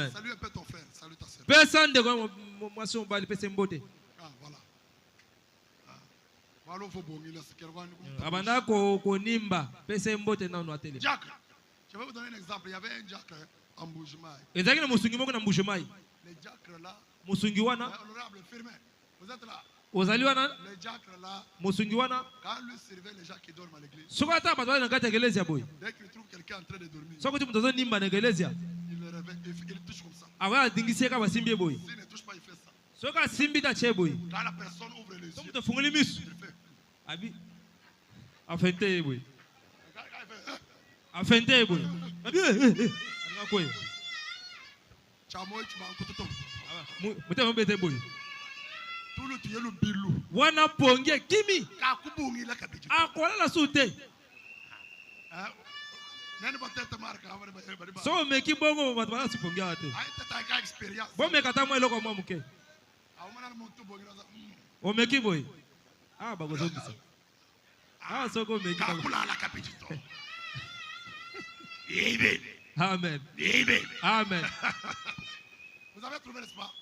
Amen. Salut un peu ton frère. Salut ta sœur. Personne de moi son bali pese mbote. Ah, voilà. Voilà, faut bon, il a ce qu'il y a. Abanda ko nimba pese mbote na no atele. Jack, je vais vous donner un exemple. Il y avait un Jack en Boujemaï. Ezaki na musungi moko na Mbushemai. Les Jack là. Musungi wana. Honorable Firmin, vous êtes là. Ozali wana. Les Jack là. Musungi wana. Quand lui servait les gens qui dorment à l'église. Sokata batwa na kati ya gelezia boy. Dès qu'il trouve quelqu'un en train de dormir. Sokoti mtozo nimba na gelezia. Il le réveille, il touche comme ça. Awa dingisi ka basimbie boy. S'il ne touche pas, il fait ça. Soka simbi ta che boy. Quand la personne ouvre les yeux, Mto funguli misu. il fait. Abi. Afente boy. Quand il fait. Afente boy. Abi. Ngakwe. Chamoy, tu m'as un couteau. Mutema bete boy. Tout le tuyau le bilou. Wana ponge kimi. Kakubungi la kabiji. Akola la sute. Nani ba tete marka avare ba. So meki bongo batbala suponge ate. Ai tete ka experience. Bo mekata mo eloko mo muke. Awumana muntu bongi na. O meki boy. Ah ba gozo bisa. Ah soko meki. Kakula la kabiji to. Amen. Amen. Amen. Amen. Vous avez trouvé n'est-ce pas?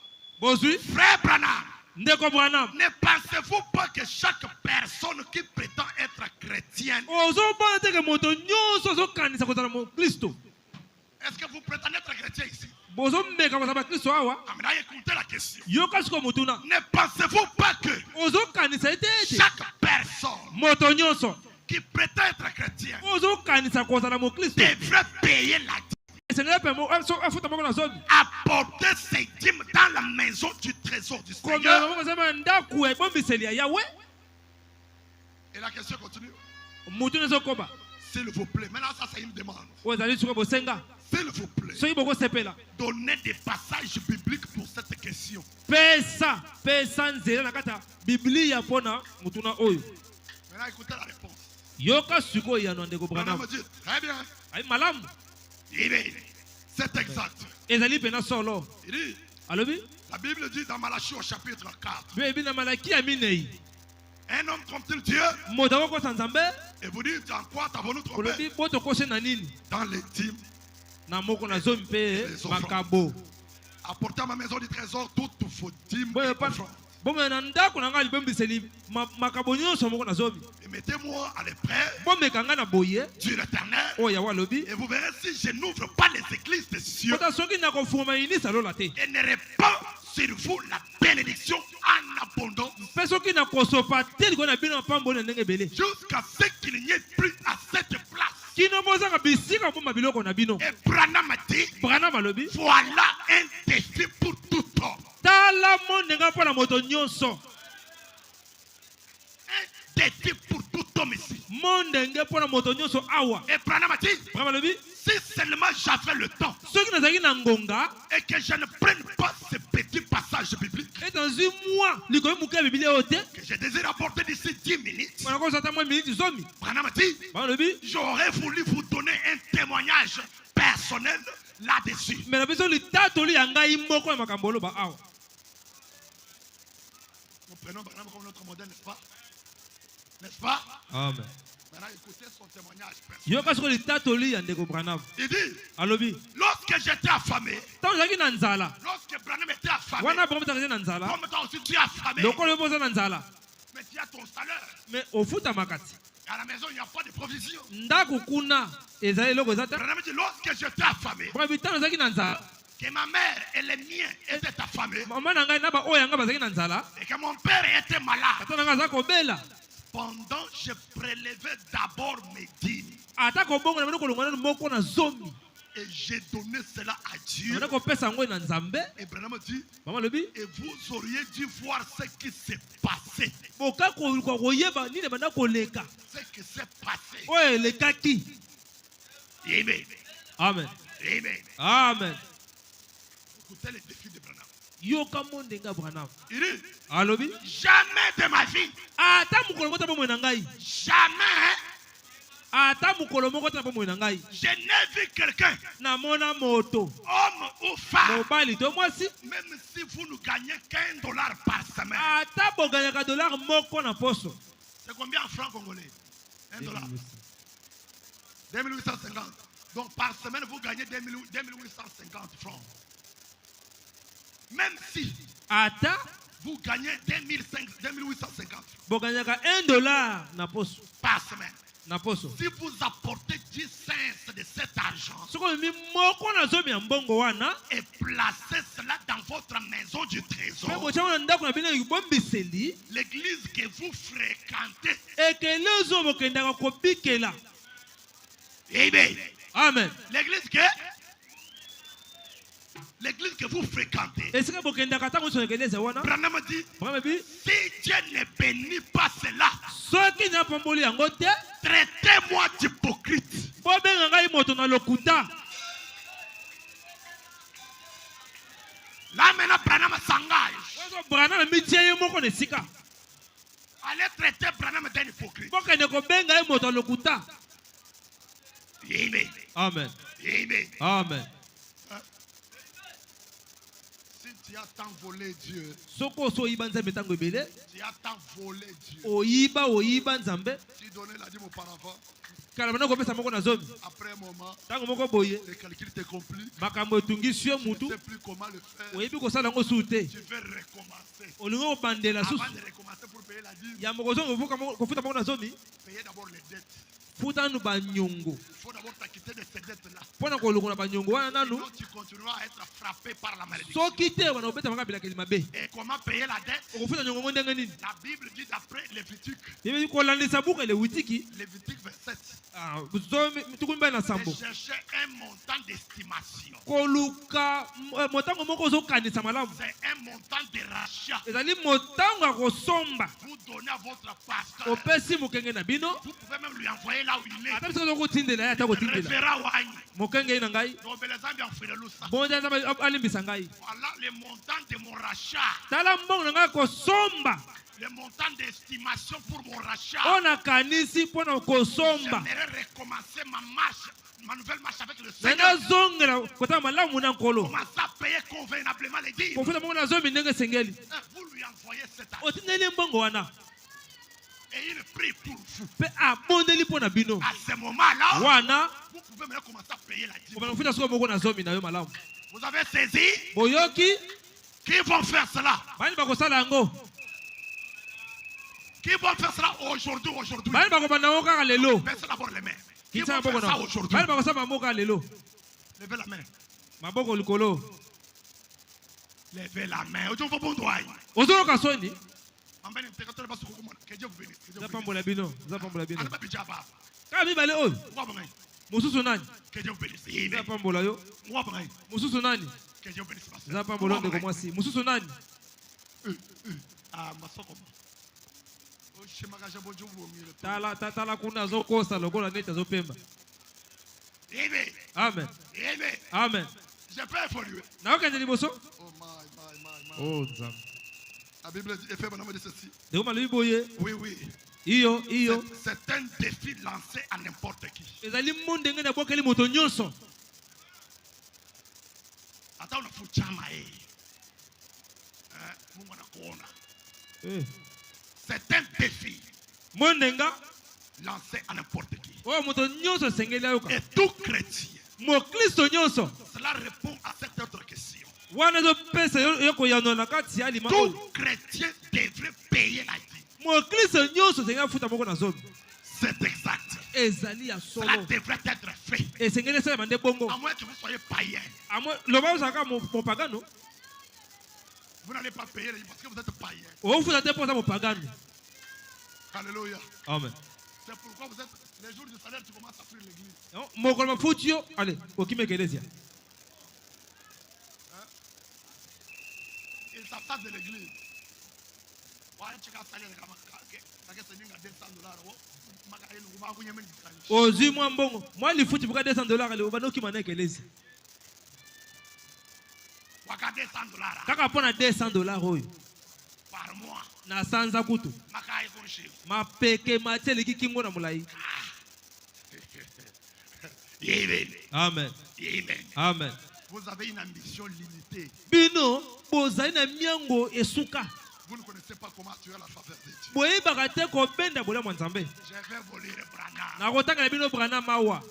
Bozui. Frère Branham. Ndeko Branham. Ne pensez-vous pas que chaque personne qui prétend être chrétienne, Ozo bante ke moto nyonso zo kanisa kozala mo Kristo. est-ce que vous prétendez être chrétien ici? Bozo meka kozala Kristo awa. Amina, écoutez la question. Yoka siko mutuna. Ne pensez-vous pas que Ozo kanisa ete. chaque personne Moto nyonso. qui prétend être chrétien Ozo kanisa kozala mo Kristo. devrait payer la dîme, Seigneur pemo afuta moko na zobi. apporter ses dîmes dans la maison du trésor du Comme Seigneur? moko sema ndaku e bombiseli ya Yahweh. Et la question continue. Mutuna zo koba. S'il vous plaît. Maintenant, ça, c'est une demande. Ozali suko bosenga. S'il vous plaît. Soki boko sepela. Donnez des passages bibliques pour cette question. Pesa nzela na kata Biblia pona mutuna oyo. Maintenant, écoutez la réponse. Yoka suko ya no ndeko Branham. Branham dit, très bien. Ay malamu. C'est exact. Ezali pena solo. Il dit, Alobi? la Bible dit dans Malachie au chapitre 4, Bebi na malaki aminei. un homme trompe-t-il Dieu? Moto ko sanzambe. Et vous dites, en quoi t'avons-nous trompé? Olobi boto ko na nini? Dans les dîmes. Na moko na zombi pe makabo. Apportez à ma maison du trésor toutes vos dîmes Boye et pa. offrandes. Bomo na ndako na ngali bombiseli makabo nyonso moko na zombi. Et mettez-moi à l'épreuve Bomeka nga na boye. du l'Éternel. Oya walobi. Et vous verrez si je n'ouvre pas les églises des cieux Kota soki na ko fuma ini salola te. et ne répands sur vous la bénédiction en abondance Pe soki na ko sopa te liko na bino pambo na ndenge bele. jusqu'à ce qu'il n'y ait plus à cette place. Kino boza ka bisika bomba biloko na bino. Et Branham a dit, Branham alobi. voilà un défi pour tout homme. Tala monde nga pona moto nyonso. Un défi pour tout homme ici. Monde nga pona moto nyonso awa. Et Branham a dit, Branham alobi. si seulement j'avais le temps Soki nazaki na ngonga. et que je ne prenne pas ce petit passage biblique Et dans un mois, likoyi muke Biblia ote. que je désire apporter d'ici 10 minutes, Wana ko sata mo minute zomi. Branham a dit, Branham alobi. j'aurais voulu vous donner un témoignage personnel là-dessus. Mais na biso litatoli ya ngai moko ya makambo loba awa. Nous prenons Branham comme notre modèle, n'est-ce pas? N'est-ce pas? Amen. Maintenant, écoutez son témoignage personnel. Yoka soko litatoli ya ndeko Branham. Il dit, Alobi. lorsque j'étais affamé, Tango zaki na nzala. lorsque Branham était affamé, Wana bomo takeze na nzala. comme toi aussi tu es affamé, Lokolo boza na nzala. mais tu as ton salaire. Mais ofuta makati. À la maison, il n'y a pas de provision. Ndako kuna ezali eloko ezata. Branham dit, lorsque j'étais affamé, Kwa bitano zaki na nzala. que ma mère et les miens étaient affamés, Mama na ngai na ba oya nga bazaki na nzala. et que mon père était malade, Tata na nga za kobela. pendant je prélevais d'abord mes dîmes Ata kobongo na moko longwana moko na zomi. et j'ai donné cela à Dieu. Na ko pesa ngo na nzambe. Et Branham dit, Mama lobi. et vous auriez dû voir ce qui s'est passé. Boka ko koyeba nini banda koleka. Ce qui s'est passé. Oye lekaki. Amen. Amen. Amen. Amen. Écoutez les défis de Branham. Yoka monde nga Branham. Il dit, Alobi. jamais de ma vie, Ata mukolo mota bomo na ngai. jamais, Ata mukolo moko ta bomo na ngai. je n'ai vu quelqu'un, Na mona moto. homme ou femme, Mobali to mwasi. même si vous ne gagnez qu'un dollar par semaine. Ata boganyaka dollar moko na poso. C'est combien en francs congolais? Un dollar. 2850. Donc par semaine, vous gagnez 2850 francs. Même si ata vous gagnez 2850 boganyaka $1 na poso par semaine, na poso si vous apportez 10 cents de cet argent soko mi moko na zomi ya mbongo wana et placez cela dans votre maison du pe trésor, bochama na ndako na bino bombiseli l'église que vous fréquentez, ekele ozo bokendaka kobikela. amen. Amen. L'église que vous fréquentez, esika bokendaka ntango nyonso na ekeleze wana Branham dit, Branham si Dieu ne bénit pas cela, soki napamboli yango te traitez-moi d'hypocrite. bobenga ngai moto na lokuta. Là maintenant, Branham s'engage. Ozo Branham mitie ye moko na esika Allez traiter Branham d'un hypocrite. bokende kobenga ye moto na lokuta. Amen. Amen. Amen. Amen. Si tu as tant volé Dieu, Soko so oyiba nzambe ntango ebele tu as tant volé Dieu. oyiba nzambe Tu donnais la dîme auparavant, kala bana kopesa moko na zomi après un moment, ntango moko boye les calculs te compliquent. makambo etungisi yo Tu ne mutu sais plus comment le faire. oyebi kosala yango susu te Tu veux recommencer. olingi kobandela Avant susu de recommencer pour payer la dîme, yambo kozonga kofuta moko na zomi payer d'abord les dettes. futa nanu banyongo Il faut d'abord t'acquitter de ces dettes-là. mpo na kolongola banyongo wana nanu Sinon, tu continueras à être frappé par la malédiction. soki te wana obeta maka bilakeli mabe Et comment payer la dette? okofuta nyongo ngo ndenge nini La Bible dit d'après Lévitique, yebi kolandisa buku elewitiki Lévitique 27, tukumi mibali na sambo de chercher un montant d'estimation. koluka motango moko ozokanisa malamu C'est un montant de rachat. ezali motango ya kosomba Vous donnez à votre pasteur. opesi mokenge na bino Vous pouvez même lui envoyer là où il est. ata biso ozokotindela ye ata kotindela Référent Wany. mokenge na ngai Donc, les amis en Fidelousa. bonja nzambe alimbisa ngai Voilà le montant de mon rachat. tala mbongo na ngai kosomba Le montant d'estimation pour mon rachat. oyo nakanisi mpo na kosomba J'aimerais recommencer ma marche, ma nouvelle marche avec le na Seigneur. nazongela kotala malamu na nkolo Commencez à payer convenablement les dîmes. kofuta mbongo na zomi ndenge esengeli Vous lui envoyez cet argent. otindeli mbongo wana Et il prie pour vous. mpe abondeli mpo na bino À ce moment-là, wana vous pouvez maintenant commencer à payer la dîme. kobana kofuta soko moko na zomi na yo malamu Vous avez saisi? boyoki Qui vont faire cela? bani bakosala yango Qui vont faire cela aujourd'hui? bani bakobanda yango kaka lelo Baissez d'abord les mains. Qui vont kitisa faire maboko ça na aujourd'hui? bani bakosala maboko kaka lelo Levez la main. maboko likolo Levez la main. Aujourd'hui, vous bon droit. ozoloka soni Que Dieu vous bénisse. Que Dieu vous bénisse. zapambola bino zapambola bino Allez, pas budget à part. kaka mibale oyo Moi, bon, mosusu nani que Dieu vous bénisse. Amen. zapambola yo Moi, bon, mosusu nani que Dieu vous bénisse. ma sœur. zapambola Moi, ndeko bon, mwasi mosusu nani Ah, ma soeur, comment? Oh, je m'engage, bon Dieu, vous bénisse. tala kuna azokosa lokola neti azopemba Amen. amen Amen. amen Je peux évoluer. nakokende liboso Oh, my. o nzambe La Bible dit, Ephésiens, dit ceci. ndeko malobi boye Oui. iyo C'est un défi lancé à n'importe qui. ezali mo ndenge nabwakeli moto nyonso Ata unafuchama Mungu anakuona. C'est un défi mo ndenga lancé à n'importe qui. oyo moto nyonso esengeli ayoka Et tout chrétien, mokristo nyonso cela répond à cette autre question. wana ezopesa yo koyanola na kati ya alima oyo Tout chrétien devrait payer la dîme. mokristo nyonso esengeli afuta moko na zomi C'est exact. ezali ya Cela solo devrait être fait. esengeli esalema nde bongo À moins que vous soyez païen. loba ozalaka mopagano Vous n'allez pas payer la dîme parce que vous êtes païen. ofuta te mpo oza mopagano Alléluia. amen C'est pourquoi vous êtes les jours du salaire, tu commences à fuir l'église. mokolo mafuti yo ale okima ekelezia Ils s'absentent de l'église. ozwi mwa mbongo mwa lifuti buka $200 le obanda okima na ekelezia kaka mpo na $200 oyo par mois. na sanza kutu mapeke mati eleki kingo na molai amen amen Vous avez une ambition limitée. bino bozali na miango esuka Vous ne connaissez pas comment tuer la faveur de Dieu. boyebaka te kobenda bolamu ya nzambe Je vais vous lire Branham. nakotangela bino brana mawa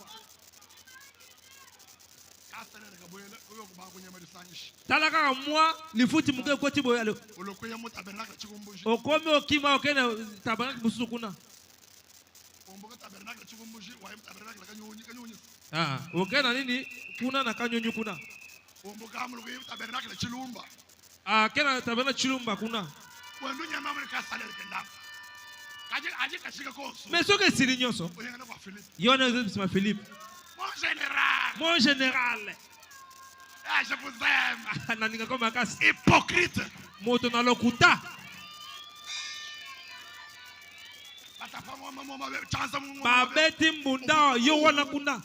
tala kaka moi lifuti muke koti boyalo okomi okima okena tabernacle mususu kuna okena nini kuna na kanyonyi kuna kena tabernacle chilumba kuna mais soki esili nyonso yo na ezobisima Philippe mon général je vous aime. naninga ko makasi Hypocrite. moto na lokuta babeti mbunda yo wana kuna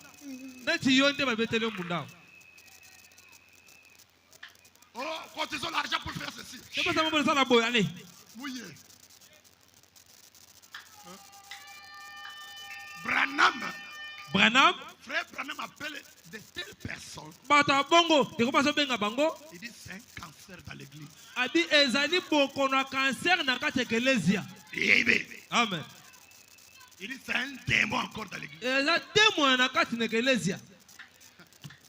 neti yo nde babeteli mbunda. Oh, cotisons l'argent pour faire ceci. C'est pas ça mon ça la boy allez. Mouillé. Branham. Frère Branham appelle de telles personnes. Bata bongo, de comment ça benga bango? Il dit c'est un cancer dans l'église. Abi ezali boko na cancer na kati ekelesia. Amen. Il dit c'est un démon encore dans l'église. Eza démon na kati na ekelesia.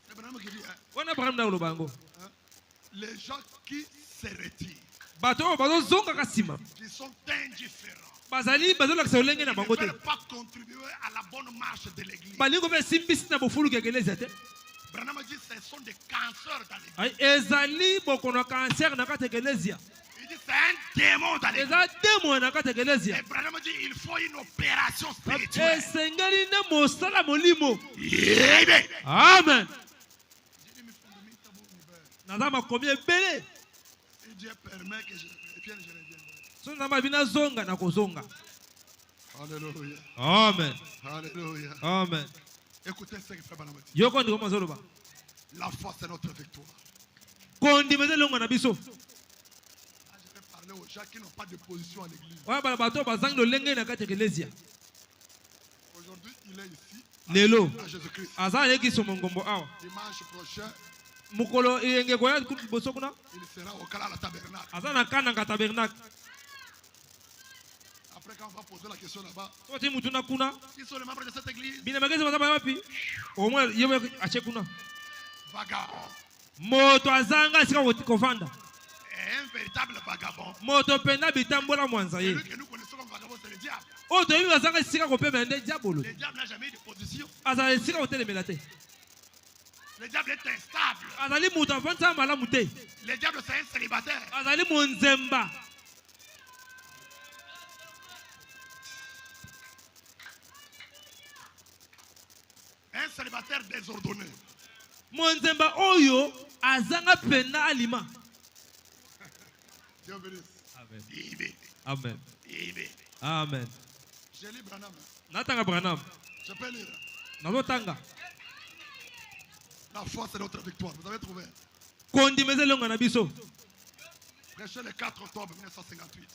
C'est Branham qui dit. Wana Branham na lo bango. Les gens qui se retirent. Bato bazo zonga kasima. Qui sont indifférents. Bazali bazola ksolenge na bango te. Ils ne veulent pas contribuer à la bonne marche de l'église. Balingo be simbisi na bofulu ke ekelesia te. Branham dit ce sont des cancers dans l'église. Ay ezali boko na cancer na kati ekelesia. Il dit c'est un démon dans l'église. Eza démon na kati ekelesia. Et Branham dit il faut une opération spirituelle. Esengeli ne mosala molimo. Amen. Nazama combien belé. Si Dieu permet que je revienne. So nazama bina zonga na kozonga. Alléluia. Amen. Alléluia. Amen. Écoutez ce que frère Branham dit. Yoko ndiko mazoloba. La foi c'est notre victoire. Kondi mezelonga na biso. Je vais parler aux gens qui n'ont pas de position à l'église. Wa bala bato bazangi lolenge na kati ekelesia. Aujourd'hui, il est ici. Lelo. À Jésus-Christ. Aza yeki so mongombo awa. Dimanche prochain, Mukolo yenge koya boso kuna. il sera au Kala la tabernacle. Aza na kana ka tabernacle. Après quand on va poser la question là-bas, So ti mutuna kuna. qui sont les membres de cette église? Bina magezi bazaba wapi? Au moins yewe ache kuna. Vagabond. Moto azanga sika kovanda. Un véritable vagabond. Moto penda bitambola mwanza ye. Celui que nous connaissons comme vagabond, c'est le diable. Oh to yebi bazanga sika kopema nde diabolo. Le diable n'a jamais eu de position. Aza sika hotelemela te. Le diable est instable. Azali mutu afansa malamu te. Le diable, c'est un célibataire. Azali monzemba. Un célibataire désordonné. Monzemba oyo azanga pena alima. Dieu bénisse. Amen. Amen. Amen. Amen. Amen. J'ai lu Branham. Natanga Branham. Je peux lire. Nazotanga. La foi, c'est notre victoire. Vous avez trouvé? Kondi mezelonga na biso. Prêché le 4 octobre 1958.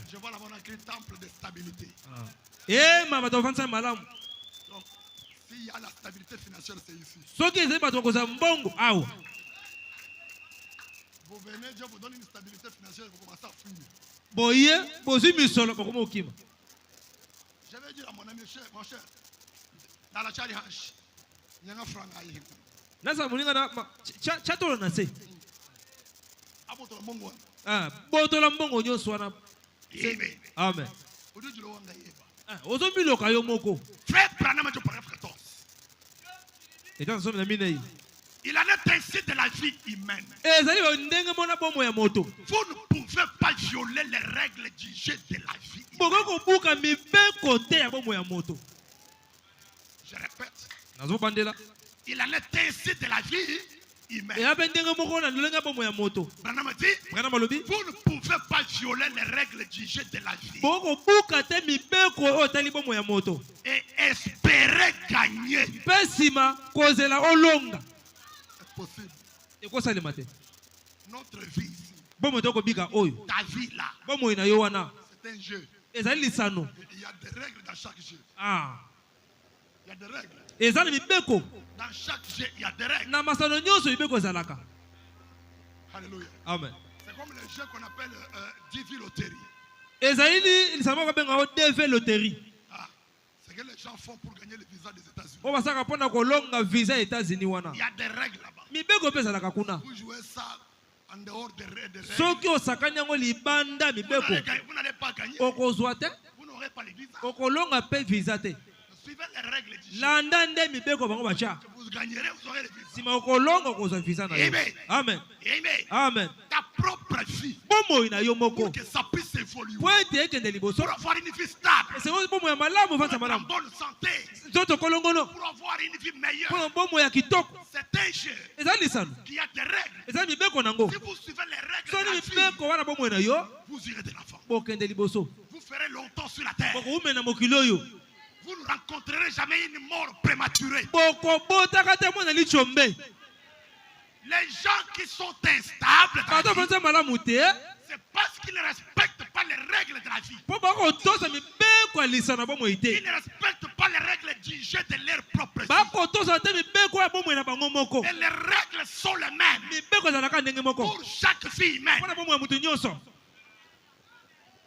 Je vois là-bas écrit temple de stabilité. Eh, mama tofansa malamu. Donc, s'il y a la stabilité financière, c'est ici. Soki ezali bato koza mbongo awa. Vous venez, Dieu vous donne une stabilité financière, vous commencez à fuir. Boye, bozwi misolo bokoma okima. Je vais dire à mon ami, mon cher, dans la Charlie Hash, il y a un franc à y. Nasa muninga na chatolo na se. Aboto Mongo. Botola mbongo nyonso wana. Amen. Amen. Aujourd'hui, je wanga yeba. Ozomiloka yo moko. Frère Branham, je paragraphe 14. Et dans somme na minei. Il en est ainsi de la vie humaine. Ezali ndenge mona bomo ya moto. Vous ne pouvez pas violer les règles du jeu de la vie. Boko buka mibeko te ya bomo ya moto. Je répète. Nazo bandela. Il en est ainsi de la vie humaine. Et abe ndenge moko na ndolenga bomo ya moto. Branham dit, Branham alobi. vous ne pouvez pas violer les règles du jeu de la vie. Boko buka te mibeko otali bomo ya moto. Et espérer gagner. Pesima kozela olonga. C'est possible. Ekosalema te. Notre vie ici. Bomo toko bika oyo. Ta vie là. Bomo ina yo wana. C'est un jeu. Ezali lisano. Il y a des règles dans chaque jeu. Il y a des règles. Ezali mibeko. Dans chaque jeu, il y a des règles. Na masano nyonso mibeko ezalaka. Alléluia. Amen. C'est comme le jeu qu'on appelle DV Lottery. Ezali lisano ko benga o DV Lottery. Ce que les gens font pour gagner le visa des États-Unis. O basaka pona kolonga visa États-Unis wana. Il y a des règles là-bas. Mibeko pesa la kakuna. Vous jouez ça en dehors des règles. Soki osakani yango libanda mibeko. Vous n'allez pas gagner. Okozwa te. Vous n'aurez pas les visas. Okolonga pe visa te. Suivez les règles du jeu. Landa nde mibeko bango bacha. Vous gagnerez, vous aurez les visas. Sima okolonga okozwa visa na yo. Amen. Amen. Amen. Amen. Ta propre vie. Bomo ina yo moko. Pour que ça puisse évoluer. Po ete ekende liboso. Pour avoir une vie stable. C'est bomo ya malamu Pour fasa être en malamu. bonne santé. Zoto kolongono. Pour avoir une vie meilleure. Pona bomo ya kitoko. C'est un jeu Eza lisano. qui a des règles. Eza mibeko nango. Si vous suivez les règles de Soni la vie, mibeko wana bomo na yo. vous irez de l'avant. Bokende liboso. Vous ferez longtemps sur la terre. Boko umena mokili oyo. Vous ne rencontrerez jamais une mort prématurée. Boko botaka te mona lichombe. Les gens qui sont instables, dans la Kato vie, banza malamu te. c'est parce qu'ils ne respectent pas les règles de la vie. Po bako tosa mibeko ya lisano bomo Ils ite. ne respectent pas les règles du jeu de leur propre vie. Bako tosa te mibeko ya bomo na bango moko. Et les règles sont les mêmes Mibeko ezalaka ndenge moko. pour chaque vie humaine. Pona bomo ya mutu nyonso.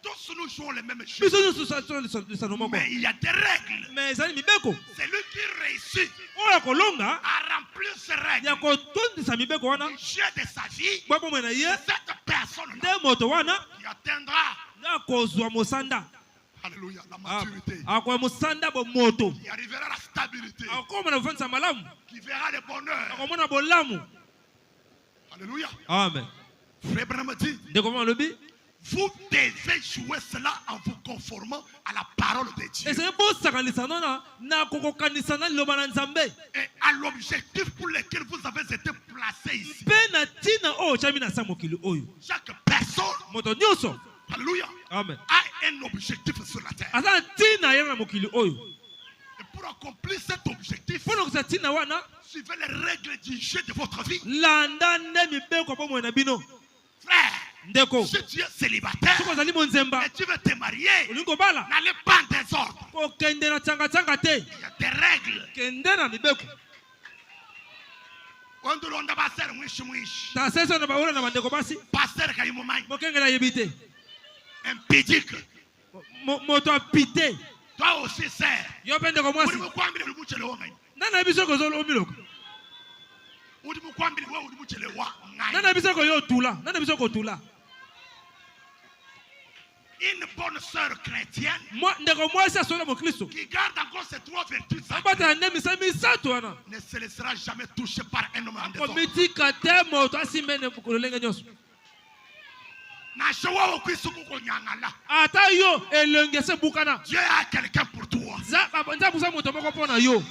Tous nous jouons les mêmes choses. Biso nyonso sa lisano moko. Mais il y a des règles. Mais ezali mibeko. Celui qui réussit Oyo kolonga à remplir ces règles, ya kotondisa mibeko wana. le jeu de sa vie, Bwa bomo na ye. cette personne Nde moto wana qui atteindra, na kozwa mosanda. alléluia, la maturité, Akwa mosanda bo moto. qui arrivera à la stabilité, Akoma na kufanya malamu. qui verra le bonheur. Akomona bolamu. Alléluia. Amen. Frère Branham dit, Ndeko mwa lobi. vous devez jouer cela en vous conformant à la parole de Dieu Ezali bosaka lisano na kokokanisa na liloba na Nzambe. et à l'objectif pour lequel vous avez été placé ici. Pe na tina oyo chami na sa mokili oyo. Chaque personne, Moto nyonso. alléluia, Amen. a un objectif sur la terre. Aza tina ye na mokili oyo. Et pour accomplir cet objectif, Pona kosa tina wana suivez les règles du jeu de votre vie. landa nde mibeko bomo na bino. Frère, Ndeko. si tu es célibataire Soko zali monzemba. et tu veux te marier, Olingo bala. n'allez pas en désordre. Kokende na tsanga tsanga te. Il y a des règles. Kende na mibeko. Quand on a passer mwishi mwishi, Ta sesa na baola na bandeko basi. passer kayimumai, Mokengela yebite. impidique. Moto apite. Toi aussi, sœur. Yo pende ko mwasi. Uri mukwambile uri muchele wa ngai. Nana biso ko zolo omiloko. Uri mukwambile wa uri muchele wa ngai. Nana biso ko yo tula. Nana biso ko tula. Une bonne sœur chrétienne Moi ndeko mwasi asola mo Kristo. qui garde encore ces trois vertus Abata ne misami sato wana. ne se laissera jamais toucher par un homme en désordre. Komiti kate moto asimene kololenge nyoso. Na showa o Kristo ko nyangala. Ata yo elenge se bukana. Dieu a quelqu'un pour toi. Za banza busa moto moko pona yo.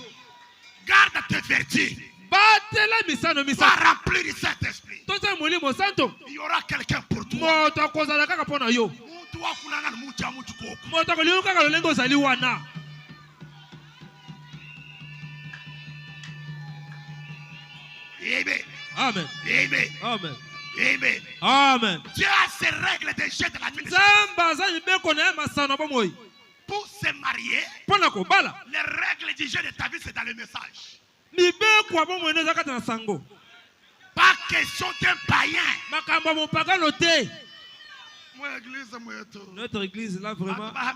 Garde tes vertus. Batela misano Va misano. remplir le Saint-Esprit. Toza molimo santo. Il y aura quelqu'un pour toi. Moto akozala kaka pona yo. Muntu wa kunanga na mucha muchu koko. Moto koliuka kalolenge ozali wana. Amen. Amen. Amen. Amen. Amen. Amen. Dieu a ses règles de jeu de la vie. Nzamba za mibeko na masano bomoi. Pour se marier, Pona ko bala. les règles du jeu de ta vie, c'est dans le message. Mibeko bomoi na zakata na sango. Pas question d'un païen. Makambo mo pagano te. Moi, église, moi, tout. Notre église là vraiment. Bah,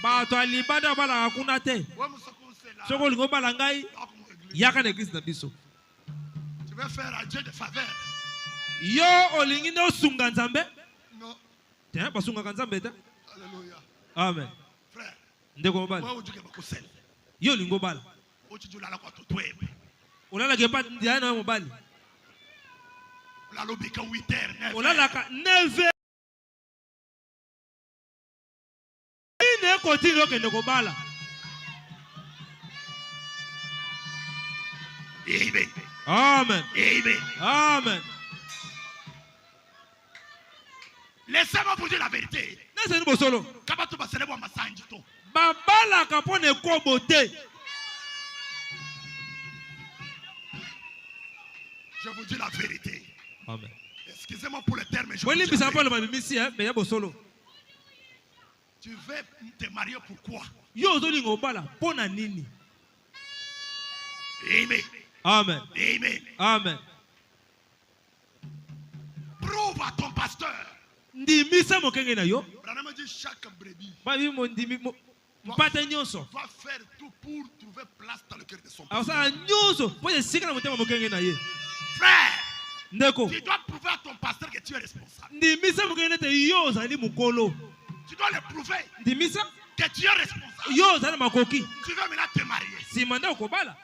Bato alibada bala hakuna te. Soko lingo bala ngai yaka na église na biso. Tu veux faire un Dieu de faveur? Yo olingi no sunga Nzambe? Non. Te ba sunga Nzambe te. Alléluia. Amen. Frère. Ndeko bala. Moi, on dit que je vais Yo lingo bala. on dit que la quoi tout est. Olala ke pa ndiana na mobali. La lobika 8h, 9h. Olala ka 9h. Ine continue ke ndeko bala. Amen. Amen. Amen. Amen. Laissez-moi vous dire la vérité. Nasa ni bosolo. Kaba tu basele wa masanji to. Babala ka pone ko bote. Je vous dis la vérité. Amen. Excusez-moi pour le terme. Je vous Weli dis la bisa vérité. pole mabimisi mais ya bosolo. Tu veux te marier pourquoi? Yo ozolingo bala pona nini? Amen. Amen. Amen. Amen. Prouve à ton pasteur. Ndimisa mokenge na yo. Branham dit chaque brebis Babi mo ndimi mpate nyonso doit faire tout pour trouver place dans le cœur de son père. akosala nyonso mpo esika na motema mokenge na ye. Frère, ndeko tu dois prouver à ton pasteur que tu es responsable. ndimisa mokenge nete yo ozali mokolo. Tu dois le prouver ndimisa que tu es responsable. yo ozali makoki. Tu veux maintenant te marier. nsima nde okobala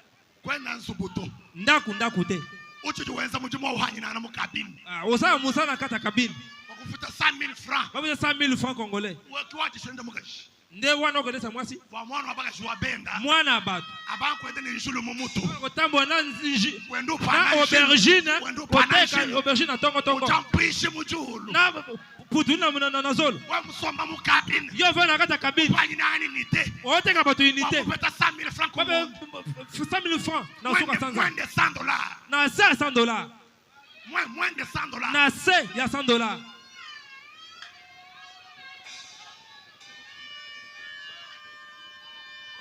Kwenda nsubuto. ndaku te. Uchi wenza mujimo uhanyina na mukabini. osala mosala na kati ya kabine Wakufuta 100,000 francs. babuza 100,000 francs congolais. Wakiwaji shenda mukashi. nde wana okodesa mwasi Wa mwana wabaka jua benda. mwana ya bato Abankwende ni njulu mumutu. kotambola na Wendo na pana aubergine Wendo pana koteka aubergine na tongotongo Uchampishi mujulu. na putu na zolo. Wa musomba mukabini. yo vana na kati ya kabine Wanyina ani nite. oteka bato unité Wakupeta 100,000 francs babe Congo. 100,000 francs na soka sanza Moins de 100 dollars. na se ya 100 dollars Moins de 100 dollars. na se ya 100 dollars.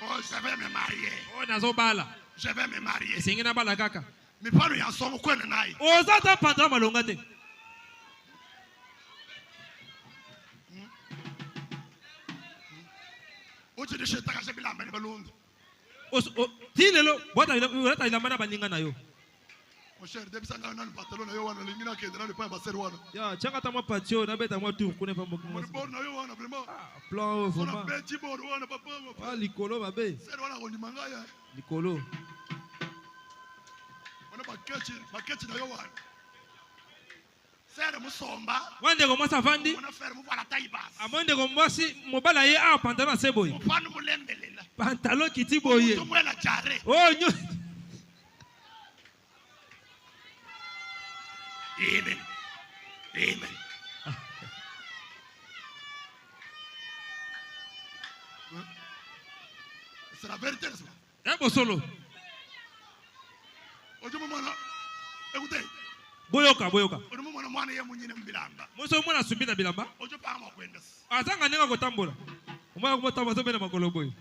Oh, je vais me marier. oyo nazobala Je vais me marier. esengi nabala kaka Mipano ya somo kwenda naye. oza ta pantalon malonga te. Uchi de shetaka shebilamba ni balungu. ti lelo bota ilamba na baninga na yo. Mon cher, depuis ça on a le pantalon na yo wana lingina ke ndana pa baser wana. ya changa ta mwa patio na beta mwa tour kuna fa Mon moko bon na yo wana vraiment. plan On a vraiment petit bon wana papa. ah likolo babe Ser wana ko limanga ya. likolo On a paquet na yo wana. Ser musomba. wandeko mwasi avandi On a faire mu vala taibas. amondeko mwasi mobala ye awa pantalon ase boye Mfano mulembelela. pantalon kiti boye Tumwela jare. oyo nyo Amen. Amen. C'est la vérité, n'est-ce pas? ya bosolo Ojumu mwana. Écoutez. boyoka Ojumu mwana mwana ye munyine mbilamba. moso omwana asumbi na bilamba Ojo pa ma kwenda. azanga ndenge kotambola omwana komotambola azobenda makolo boye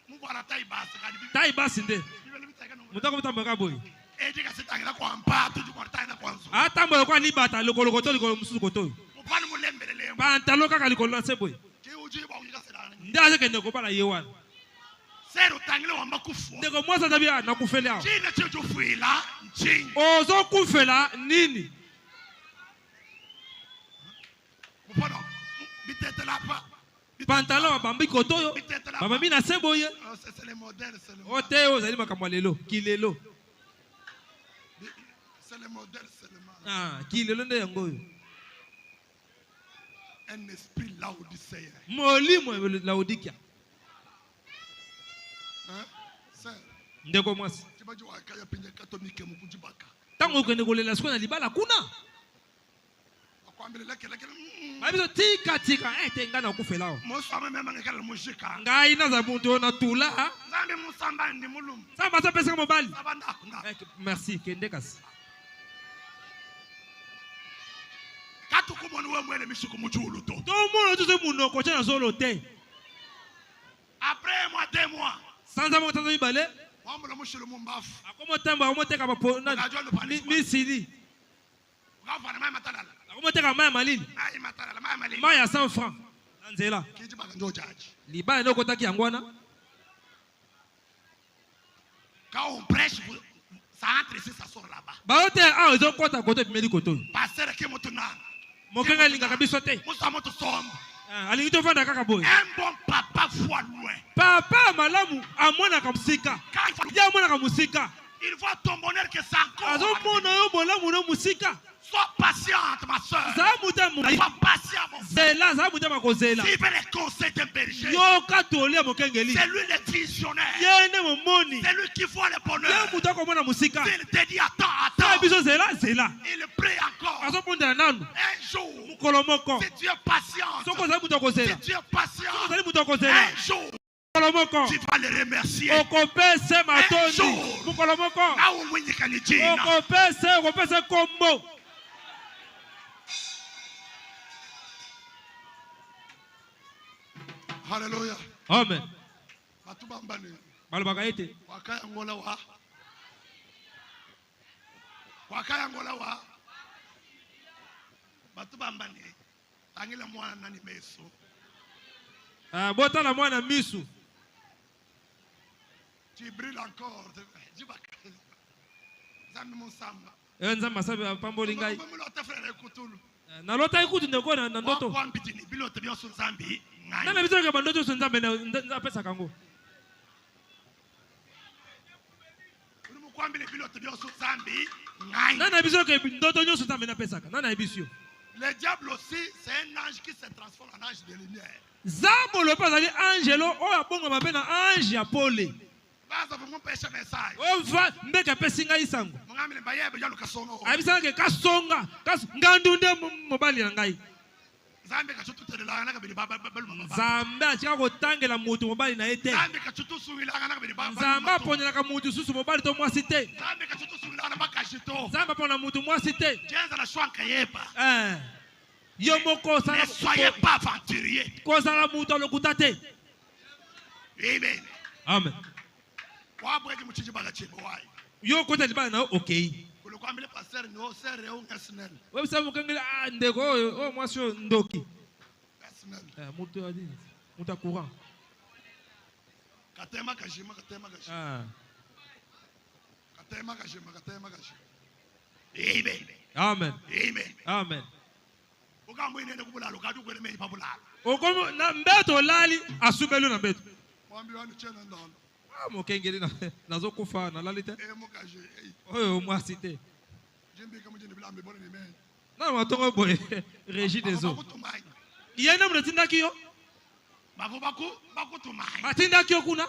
Mu bala taibas kadi. tai basi nde Bibele bitaka no. moto akotambola boye Eje ka setangela kwa mpato ju kwa taina kwa nzu. atambola kwa libata lokolo koto likolo mosusu koto Mfano mulembelele. pantalon kaka likolo na se boye Ke uji ba uji ka sedana. nde azokende kobala ye wana Sero tangile wamba kufu. ndeko mwasi azabi nakufeli awa China chejo fuila nchini. ozokufela nini Mfano bitete la pa. pantalon babambi koto oyo babambi na se boye C'est le modèle, c'est le o te oyo ozali makambo ya lelo kilelo C'est le modèle seulement. kilelo nde yango oyo Un esprit laodicéen. molimo ya laodikia Hein? C'est. ndeko mwasi Tu vas dire à Pinja catholique mukujibaka. ntango okende kolela sikoyo na libala kuna Akwambele leke. babiso tikatika te ngai nakufela awa Mosama mema ngekala mujika. ngai naza moto na tula Nzambe musamba ndi mulum. samba azopesaka mobali Sabanda. merci kende kasi Katu kumoni we mwele mishuku mujulu to. tomona tuze munoko tya na zolo te Après un mois, 2 mois. sanza moko tanza mibale Wambula mushilu mumbafu. akomotambo akomoteka misili Ukafana maya matalala. akomoteka mai ya malili Maya matalala, maya malili. mai ya 100 francs na nzela Kijibaka njo jaji. libala nde okotaki yango wana Quand on prêche, ça entre ici, ça sort là-bas. bao te awa ezokɔta koto ebimeli koto oyo Pasteur qui mutuna. mokenge alingaka biso te Musa mutu somba. alingi tovanda kaka boye Un bon papa voit loin. papa ya malamu amonaka mosika Quand ye amonaka mosika il voit ton bonheur que c'est encore. azomona yo bolamu no mosika Sois patiente, ma soeur. zala motema Sois patient, mon frère. zela zala motema kozela S'il veut les conseils d'un berger, yoka toli ya mokengeli c'est lui le visionnaire. ye nde momoni C'est lui qui voit le ye bonheur. moto akomona mosika Il te dit attends, tala attends. biso zela zela Il prie encore. azobondela nanu Un jour, mokolo moko si tu es patient, soki ozali moto akozela si tu es patient, ozali moto akozela un jour, mokolo moko tu vas le remercier. okopesa matondi jour. mokolo moko Là où moi, il y a okopesa kombo Hallelujah. amen Batubambane. balobaka ete Wakaya ngola wa. Wakaya ngola wa. Batubambane. Tangile mwana nani meso. Botala mwana misu. Tu brilles encore. Zambi Monsamba. Nzamba sabi pamboli ngai. Mulota frère Kutulu. Na lota ikutu ndeko na ndoto. Kwa mbitini bilote byoso Zambi. Nana bizo ke bandoto so Nzambe na pesa kango. Ulimu kwa mbile bilote byoso Zambi. Nana bizo ke ndoto nyoso Nzambe na pesa ka. Nana ebisio. Le diable aussi, c'est un ange qui se transforme en ange de lumière. Zambo le pas ali angelo o abonga mabena ange ya pole. Baza vumu pesha message. O va mbeka pesinga isango. Mungamile bayebe yalo kasongo. Abisa ke kasonga, ngandunde mobali na ngai. Zambe kachututelela na kabili baba baba. Zambe achika kotangela mutu mobali na ete. Zambe kachutusuwila na kabili baba. Zambe aponyela ka mutu susu mobali to mwasi te. Zambe kachutusuwila na bakashito. Zambe apona mutu mwasi te. Jenza na shwanka yeba. Yo moko sala. Ne soyez pas aventurier. Ko sala mutu lokuta te. Amen. Amen. Wabweje muchiji bagachebo wayi. Yo kota libala na okay. Kulikwambile pastor no sere o national. Wewe sababu kangela ndeko o mwasi ndoki. National. Mutu adi. Mutu courant. Katema kashima. Katema kashima. Amen. Amen. Amen. Amen. Ukambo inene kubulalo kadu kwele meyi babulalo. Okomo na mbeto lali asubelu na mbeto. Mwambi wanu chena ndalo. Mokengeli nazo kufa na lalite. Mokaje. Oyo mwasi te. Jimbi kama jini bilambe bone ni men. Na matongo boye régie des eaux. Yena mnatindaki yo? Bakutumai. Batindaki yo kuna?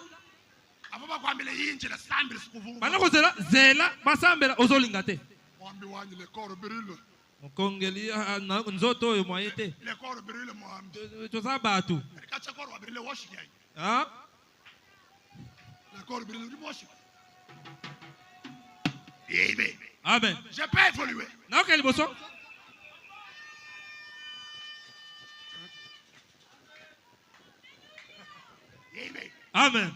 Ababa kwambile yinje la sambile sikuvungu. Bana ko zela basambela ozolinga te. Mwambi wanyi le corps brûle. Mokongeli na nzoto yo moyete. Le corps brûle mwambi. To za batu. Kacha corps wa brûle washi yayi. Ah? Le corps brûle washi. Amen. Amen. Je peux évoluer. Na okeli boso? Amen. Amen.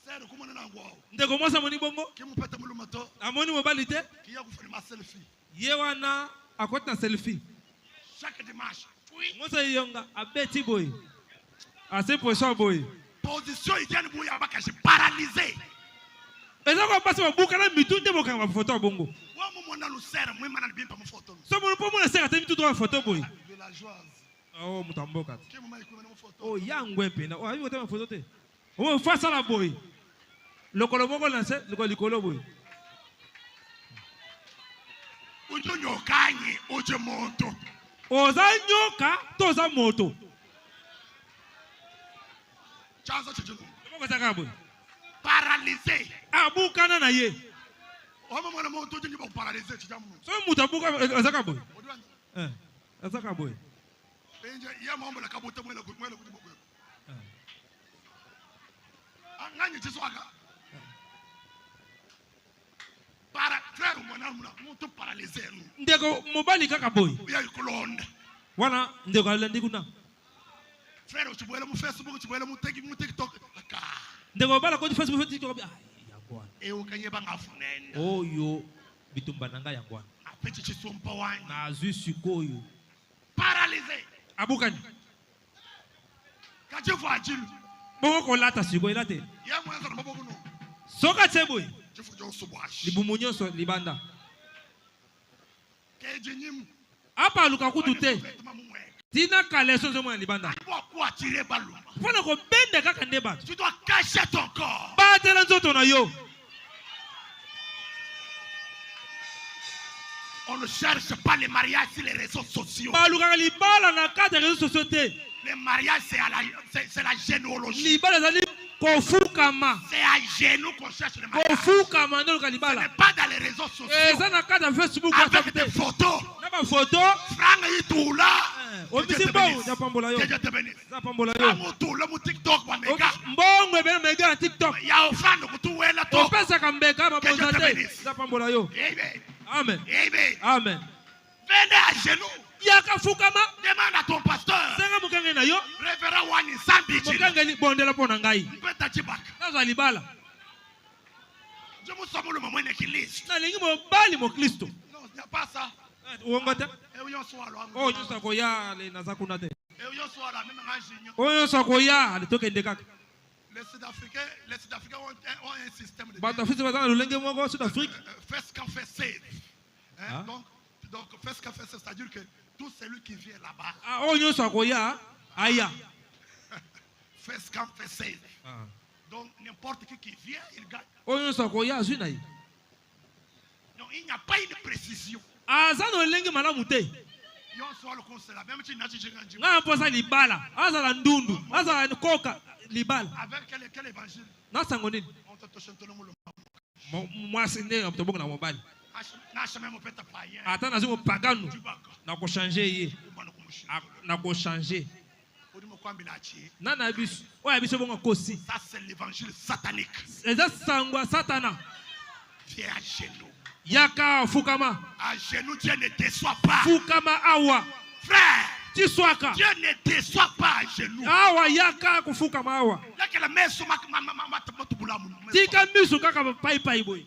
Sere kumana na ngwao. Ndeko mwasa moni bongo? Kimupeta mulumato. Amoni mobali te? Kiya kufanya ma selfie. Ye wana akota selfie. Chaque dimanche. Mwasa yonga abeti boy. Ase position boy. Position ikiani buya baka je paralysé. Eza ko pasi mabuka na mitunde boka ma photo bongo. Wa mu mona lusera mu mana bimpa mu photo. So mo po mo na sera te mitunde wa photo boy. Villageoise. Oh mutamboka. Kimu mai kuma mu photo. Oh yangwe pena. Oh ayi wote ma photo te. Oh fa sala boy. Lokolo moko lanse, lokolo likolo boy. Unyonyo kanye oje moto. Oza nyoka toza moto. Chanzo chijuno. Moko saka boy. Paralysé. Abukana na ye. Omo mona moto jingi ba paralysé chijamu. So mutabuka azaka boy. Azaka boy. Benje ya mambo la kabuta mwela kuti boy. Ngani chiswaka. Para frère mona muna moto paralysé. Ndeko mobali kaka boy. Ya ikolonda. Wana ndeko alandi kuna. Frère uchibwele mu Facebook uchibwele mu TikTok. Aka. Ndeko bala ko Facebook TikTok. Yangwana. Ukanye bangafunenda. Oyo bitumba nanga yangwana. Apeche chisompa wani. Na azwi sikoyo. Paralysé. Abukani. Kachifu ajilu. Bongo ko lata sikoyo late. Ya mwanza na maboko no. Soka cheboy. Chifu jo subwashi. Libumunyoso libanda. Keje nyim. Apa luka kutute. Tina kaleso zo mwana libanda. Kwa tirer baluma. Fona ko bende kaka ndeba. Tu dois cacher ton corps. Batela nzoto na yo. On ne cherche pas les mariages sur les réseaux sociaux. Baluka libala na kata réseaux sociaux te. Les mariages c'est la généalogie. Libala zali kofukama. C'est à genoux qu'on cherche les mariages. Kofukama ndo Ce libala. n'est pas dans les réseaux sociaux. Eza na kata Facebook avec des photos. Na ba photo. Franga itula. Obisi bongo ya pambola yo. Keje te bénisse. Za pambola yo. Franga itula mu TikTok wa mega. Mbongo ebe mega na TikTok. Ya ofando kutuwela to. Opesa kambeka mabonza te. Za pambola yo. Amen. Amen. Amen. Amen. Venez à genoux. Yaka fukama. Demande à ton pasteur. Senga mukanga na yo. Révérend Wani Sambichi. Mukanga ni bondela pona ngai. Mpeta chibaka. Nazo libala. Je me sens le moment d'équilibre. Na lingi mobali mo Kristo. Non, il n'y a pas ça. Uongo te? Et oui, on soit alors. Oh, juste ko ya le na zakuna te. oyo sakoya alitokende kaka. Les Sud-Africains ont un système de Bato afisi bazana lolenge moko Sud Afrique. fais ce qu'on fait save. Donc fais ce qu'on fait save, c'est-à-dire que tout celui qui vient là-bas. Ah oyo sakoya aya. Fais ce qu'on fait save. Donc n'importe qui vient, il gagne. Oyo sakoya azunai. Donc il n'y a pas une précision. Azana lolenge malamu te. Nga mposa libala, azala ndundu, azala koka libala. Avec quel évangile? Na sango nini? Mwasi nde mtobongo na mobali. Ata nazo pagano na ko changer ye. Na ko changer. Nana biso, oya biso bongo kosi. Ça c'est l'évangile satanique. Eza sangwa satana. Viens à genoux. Yaka fukama. À genoux, Dieu ne déçoit pas. Fukama awa. Frère, Tiswaka. Dieu ne déçoit pas à genoux. Awa yaka kufukama awa. La main sur ma Tika misu kaka pai pai boy.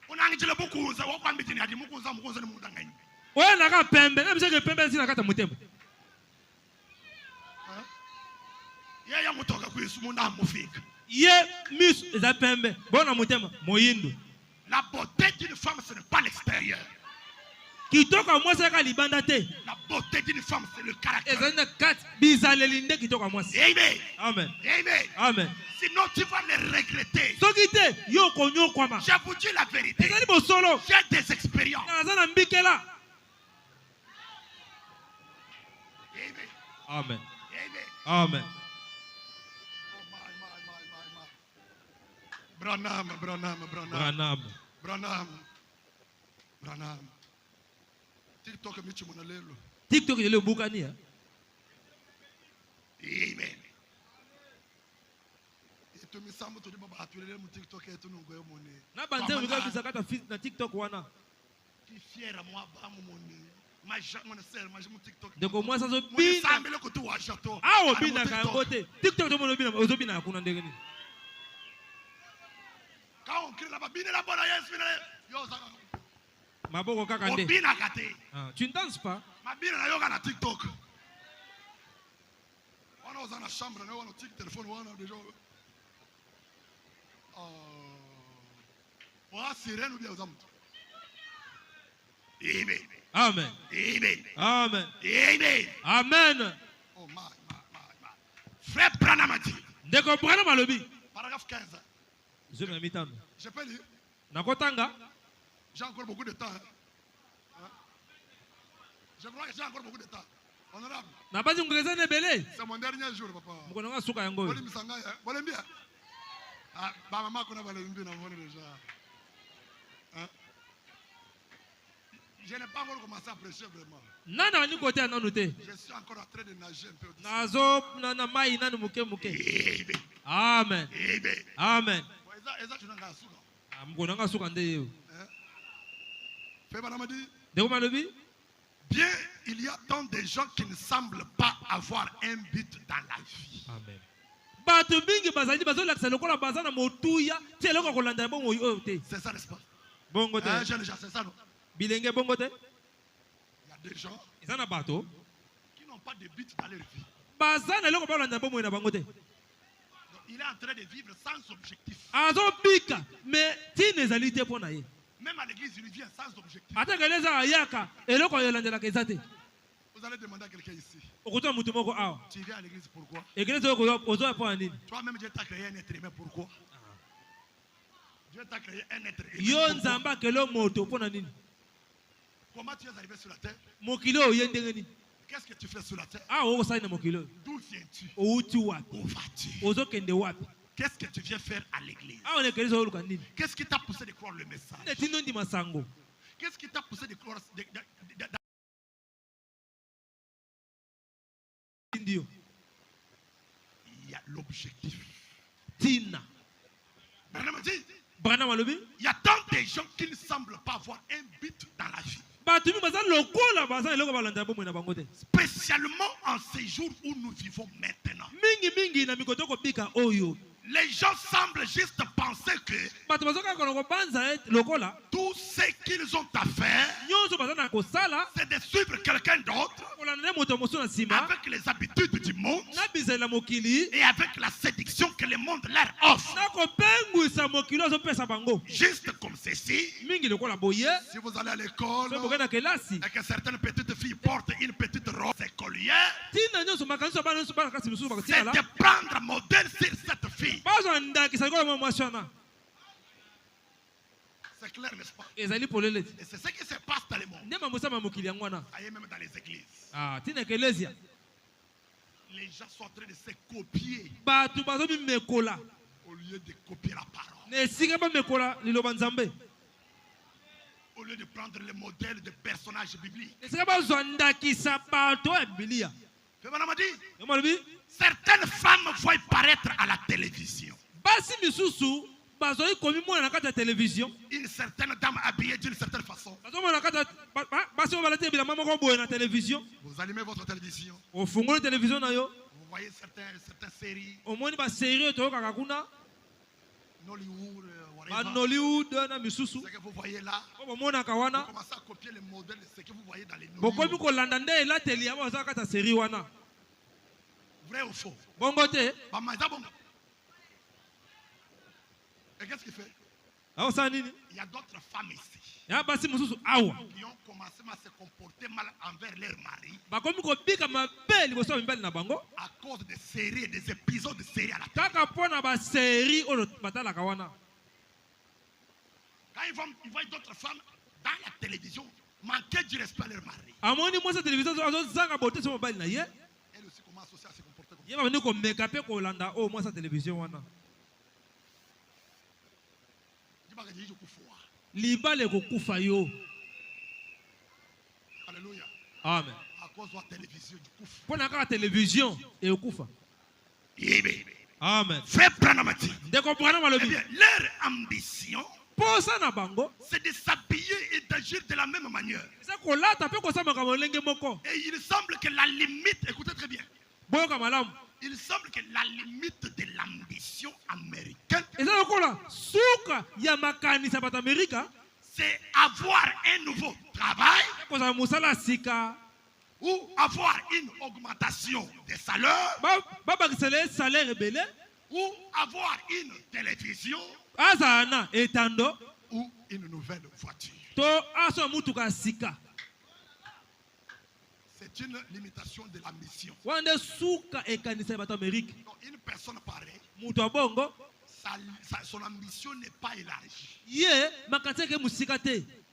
On a dit le beaucoup, ça va pas me dire, Oya naka pembe, na biseke pembe sina kata mutembo. Ya mutoka kwisu munda mufika. Ye misu eza pembe, bona mutembo moyindo. La beauté d'une femme, ce n'est pas l'extérieur. Kitoko mwasi ka libanda te. La beauté d'une femme, c'est le caractère. Ezana kat bizaleli nde kitoko mwasi. Amen. Amen. Amen. Amen. Sinon tu vas le regretter. Soki te yo konyo kwama. Je vous dis la vérité. Ezali bosolo. J'ai des expériences. Azana mbikela. Amen. Amen. Amen. Amen. Branham. TikTok michi monalelo. TikTok ile bukani ya. Amen. Eto misambo to di baba atwelele mu TikTok eto nungoyo moni. Na banze wika bisakata fit na TikTok wana. Ki fiera mo abamu moni. Maja mona ser, maja mu TikTok. Deko mwasa zo bina. Sambele ko tu wajato. Awo bina ka ngote. TikTok to mono bina ozo bina kuna ndenge ni. Ka on kiri la babine la bona yes bina. Yo zaka. Maboko kaka nde. Obina kate. Tu ne danses pas? Mabina na yoga na TikTok. On a dans la chambre, on a un petit téléphone, on a déjà. On a sirène ou bien aux hommes. Amen. Amen. Amen. Amen. Amen. Amen. Oh my. Frère Branham a dit. Ndeko Branham alobi. Paragraphe 15. Je me mis tano. Je peux lire. Nakotanga. J'ai encore beaucoup de temps. Je crois que j'ai encore beaucoup de temps. Honorable. Nabazi ngeza nebele. C'est mon dernier jour, papa. Mkonanga suka yango. Boli misanga, boli bien. Ah, ba maman qu'on a valé une bien déjà. Hein? Je n'ai pas encore commencé à prêcher vraiment. Nana ni côté nanu te. Je suis encore en train de nager un peu. Nazo na mai nanu muke. Amen. Amen. Amen. Eza tu n'as suka. Mkonanga suka nde yo. Fais Branham dit. Ndeko malobi. Bien, il y a tant de gens qui ne semblent pas avoir un but dans la vie. Amen. Bato mingi bazali bazo lakisa lokola bazana motuya ti eloko kolanda bongo oyo te. C'est ça, n'est-ce pas? Bongo te. Jeune gens, c'est ça, non? Bilenge bongo te. Il y a des gens Izana bato qui n'ont pas de but dans leur vie. bazana eloko balanda bongo na bango te. Donc, il est en train de vivre sans objectif. Azo bika mais ti nezali te pona ye. Même à l'église, il vient sans objectif. Ata keleza ayaka eloko yolandela kezate. Vous allez demander à quelqu'un ici. Okuta mutu moko awa. Tu viens à l'église pourquoi? Eglise oko ozo po nini? Toi-même, Dieu t'a créé un être humain pourquoi? Dieu t'a créé un être humain. Yo nzamba kelo moto pona nini? Comment tu es arrivé sur la terre? Mokilo yendenge ni. Qu'est-ce que tu fais sur la terre? Ah oko sai na mokilo. D'où viens-tu? Outi wapi? Où vas-tu? Ozo kende wapi? Qu'est-ce que tu viens faire à l'église? Ah on ekeleza oluka nini? Qu'est-ce qui t'a poussé de croire le message? Netino ndi masango. Qu'est-ce qui t'a poussé de croire Ndio. Il y a l'objectif. Tina. Branham dit, Branham alobi. il y a tant de gens qui ne semblent pas avoir un but dans la vie. Bato mi bazana lokola bazana eloko balanda bomwe na bango te. Spécialement en ces jours où nous vivons maintenant. Mingi na mikotoko bika oyo. Les gens semblent juste penser que Bato bazoka kono ko banza lokola tout tout ce qu'ils ont à faire, c'est de suivre quelqu'un d'autre avec les habitudes du monde et avec la séduction que le monde leur offre. Juste comme ceci, si vous allez à l'école et que certaines petites filles portent une petite robe, c'est collier, c'est de prendre modèle sur cette fille. C'est clair, n'est-ce pas? Et c'est ce qui se passe dans le monde. Aïe, même dans les églises. Les gens sont en train de se copier au lieu de copier la parole. Au lieu de prendre le modèle de personnages bibliques. Certaines femmes vont paraître à la télévision. Une certaine dame habillée d'une certaine façon. Vous allumez votre télévision. Vous voyez certaines séries. Nollywood, ce que vous voyez là. Vous commencez à copier le modèle de ce que vous voyez dans les Nollywood. Vrai ou faux? Et qu'est-ce qu'il fait? Il y a d'autres femmes ici qui ont commencé à se comporter mal envers leur mari à cause des séries, des épisodes de séries à la télé. Quand ils voient d'autres femmes dans la télévision manquer du respect à leur mari, elles aussi commencent aussi à se comporter comme ça. Alléluia. Amen. À cause de la télévision du coup. Pour la télévision et au coup. Amen. Frère Branamati. Eh bien, leur ambition, c'est de s'habiller et d'agir de la même manière. Et il semble que la limite, écoutez très bien. Il semble que la limite de l'ambition américaine, c'est avoir un nouveau travail ou avoir une augmentation des salaires ou avoir une télévision ou une nouvelle voiture. C'est une limitation de la mission. Une personne pareille, son ambition n'est pas élargie.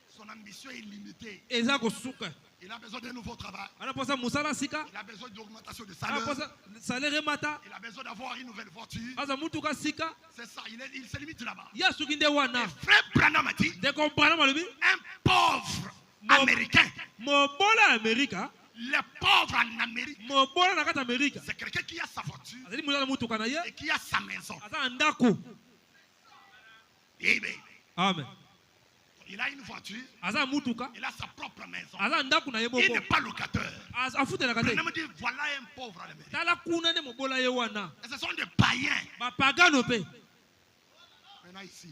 Son ambition est limitée. Il a besoin d'un nouveau travail. Il a besoin d'augmentation de salaire. Il a besoin d'avoir une nouvelle voiture. C'est ça, il se limite là-bas. Et frère Branham a dit, un pauvre américain, le pauvre en Amérique, c'est quelqu'un qui a sa voiture et qui a sa maison. Amen. Il a une voiture, il a sa propre maison. Il n'est pas locataire. Branham dit, voilà un pauvre en Amérique. Et ce sont des païens. Maintenant ici.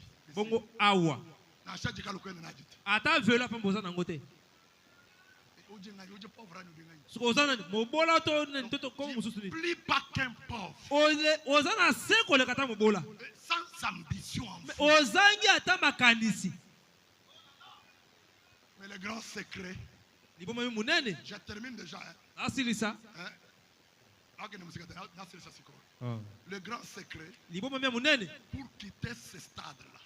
N'oublie pas qu'un pauvre sans ambition en fou. Mais le grand secret, je termine déjà. Le grand secret pour quitter ce stade-là,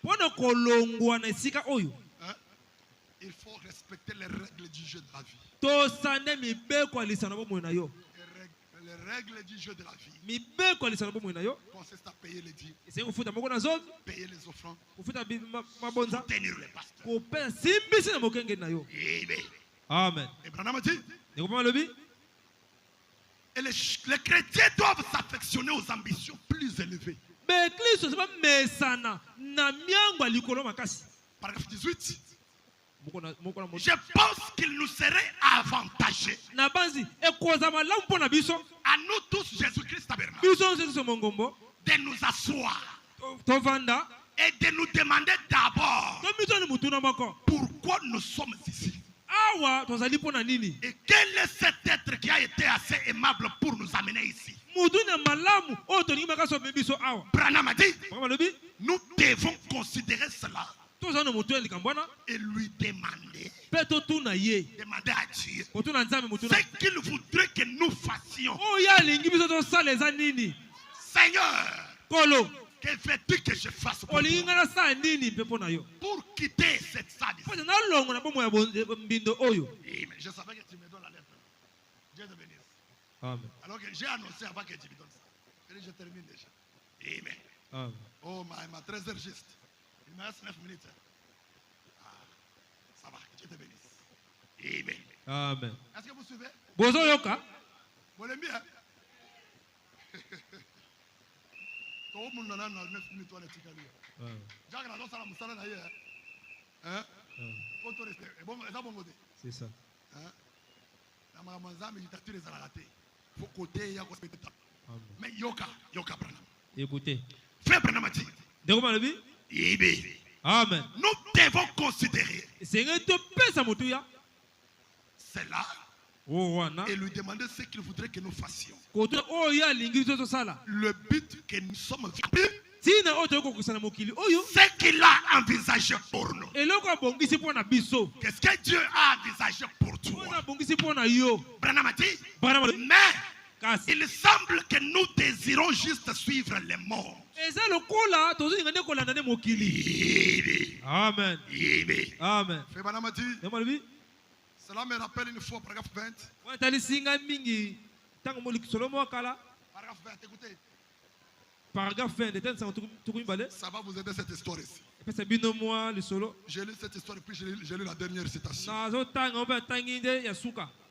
il faut respecter les règles du jeu de la vie. Les règles du jeu de la vie consistent à payer les dîmes, payer les offrandes, soutenir les pasteurs. Amen. Et Branham a dit, et les chrétiens doivent s'affectionner aux ambitions plus élevées. Paragraphe 18. Je pense qu'il nous serait avantageux à nous tous, Jésus-Christ tabernacle, de nous asseoir Et de nous demander d'abord pourquoi nous sommes ici. Et quel est cet être qui a été assez aimable pour nous amener ici? Branham a dit, nous devons considérer cela et lui demander à Dieu ce qu'il voudrait que nous fassions. Seigneur, que veux-tu que je fasse pour quitter cette salle? Je savais que tu me donnes la lettre. Dieu te bénisse. Amen. Alors que j'ai annoncé avant que tu me donnes ça. Je termine déjà. Amen. Amen. Oh, ma 13h juste. Il me reste 9 minutes. Ça va, que Dieu te bénisse. Amen. Amen. Est-ce que vous suivez? Bozo yoka. Vous l'aimez bien? Tout le monde a 9 minutes. Jacques n'a pas de salle d'ailleurs. Hein? C'est ça. Faut côté, mais yoka Branham. Écoutez. Frère Branham a dit. Amen. Nous devons considérer cela et lui demander ce qu'il voudrait que nous fassions. Le but que nous sommes venus, ce qu'il a envisagé pour nous. Qu'est-ce que Dieu a envisagé pour toi? Branham a dit, mais il semble que nous désirons juste suivre les morts. Amen. Amen. Frère Branham a dit, cela me rappelle une fois, paragraphe 20. Paragraphe 20, écoutez. Paragraphe 20, ça va vous aider cette histoire ici. J'ai lu cette histoire et puis j'ai lu la dernière citation.